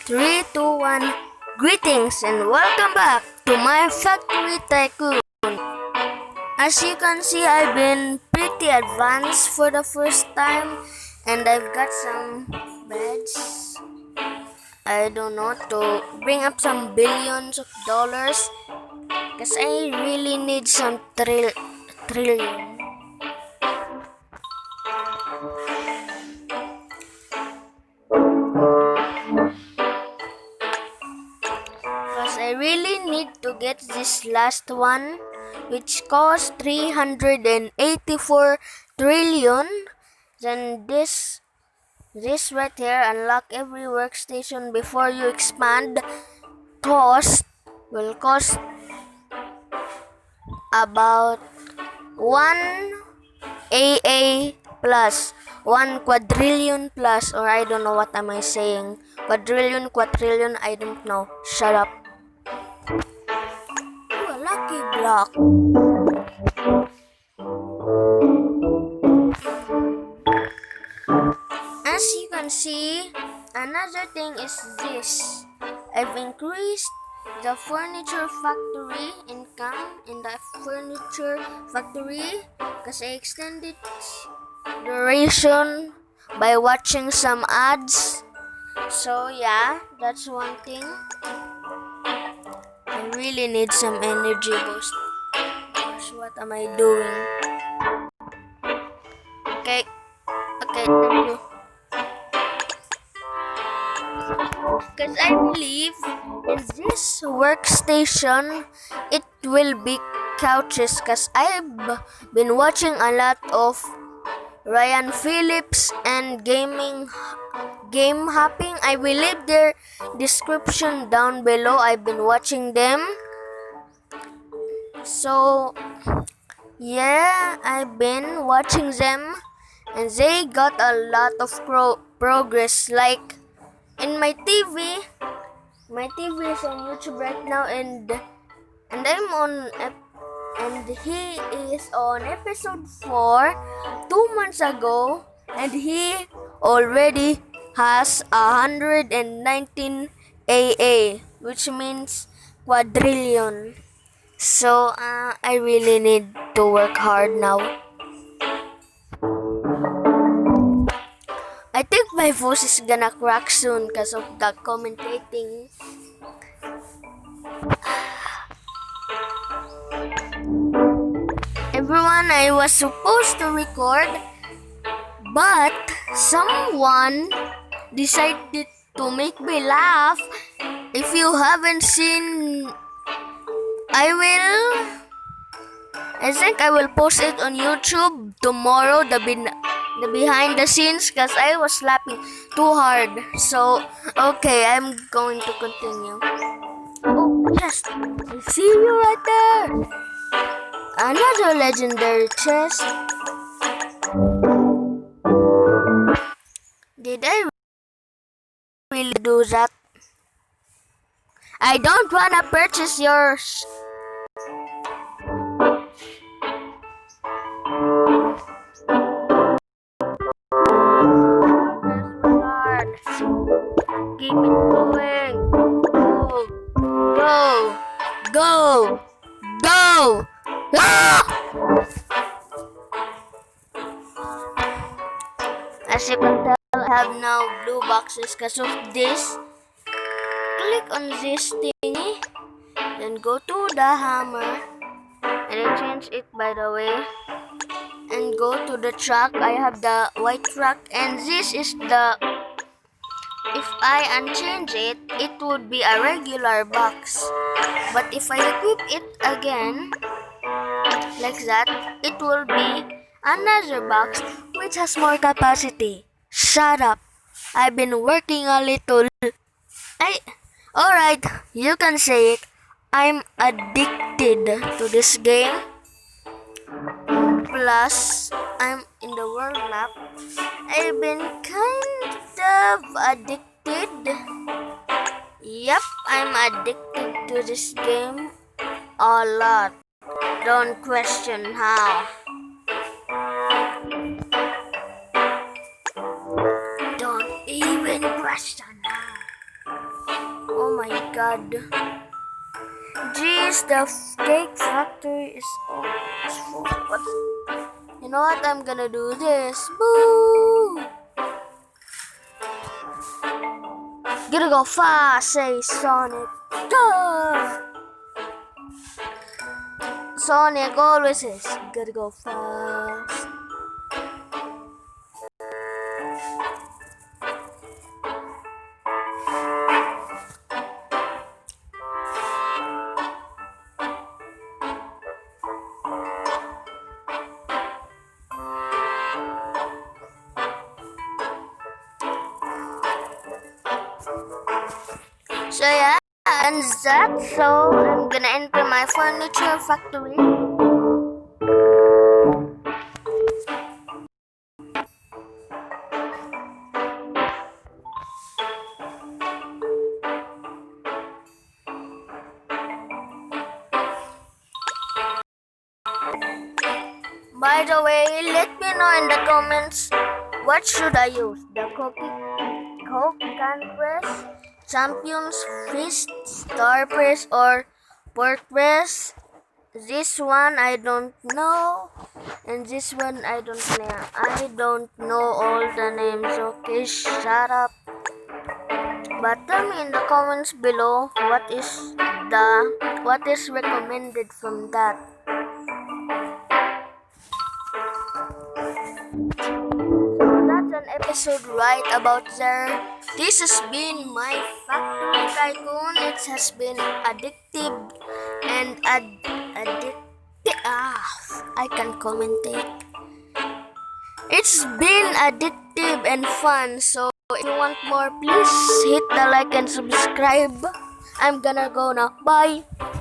3, 2, 1. Greetings and welcome back to my Factory Tycoon. As you can see, I've been pretty advanced for the first time and I've got some beds. I don't know, to bring up some billions of dollars because I really need some trillion. Because I really need to get this last one, which costs 384 trillion. Then this right here, unlock every workstation before you expand, will cost about 1 AA plus 1 quadrillion plus, or I don't know what am I saying, quadrillion, I don't know, shut up. Ooh, a lucky block. As you can see, another thing is this. I've increased the furniture factory income in the furniture factory because I extended duration by watching some ads. So yeah, that's one thing. I really need some energy boost. Gosh, what am I doing? Okay, thank you. Because I believe in this workstation, it will be couches. Because I've been watching a lot of Ryan Phillips and game hopping. I will leave their description down below. I've been watching them. So yeah, I've been watching them, and they got a lot of progress. Like in my TV is on YouTube right now, and I'm on and he is on episode 4 2 months ago, and he already has 119 AA, which means quadrillion. So I really need to work hard now. I think my voice is gonna crack soon because of the commentating. Everyone, I was supposed to record, but someone decided to make me laugh. If you haven't seen, I think I will post it on YouTube tomorrow, the behind the scenes, because I was laughing too hard. So, okay, I'm going to continue. Oh, yes, I see you right there. Another legendary chest. Did I really do that? I don't wanna purchase yours. Keep it going. Go. Ah! As you can tell, I have now blue boxes because of this. Click on this thingy, then go to the hammer, and I change it, by the way, and go to the truck. I have the white truck, and this is the, if I unchange it, it would be a regular box. But if I equip it again, like that, it will be another box which has more capacity. Shut up. I've been working a little. Alright, you can say it. I'm addicted to this game. Plus, I'm in the world map. I've been kind of addicted. Yep, I'm addicted to this game a lot. Don't question how. Don't even question how. my god. Jeez, the cake factory is almost full. But you know what? I'm gonna do this. Boo! Gotta go fast, say Sonic. Duh! Sonic always says, gotta go fast. So yeah, and that. So I'm gonna enter my furniture factory. By the way, let me know in the comments what should I use? The Coke can press, Champion's Fist, Star Press, or Port Press. This one I don't know, and this one I don't know. I don't know all the names. Okay, shut up. But tell me in the comments below what is recommended from that. That's an episode right about there. This has been my Factory Tycoon. It has been addictive and addictive. I can commentate. It's been addictive and fun. So if you want more, please hit the like and subscribe. I'm gonna go now. Bye.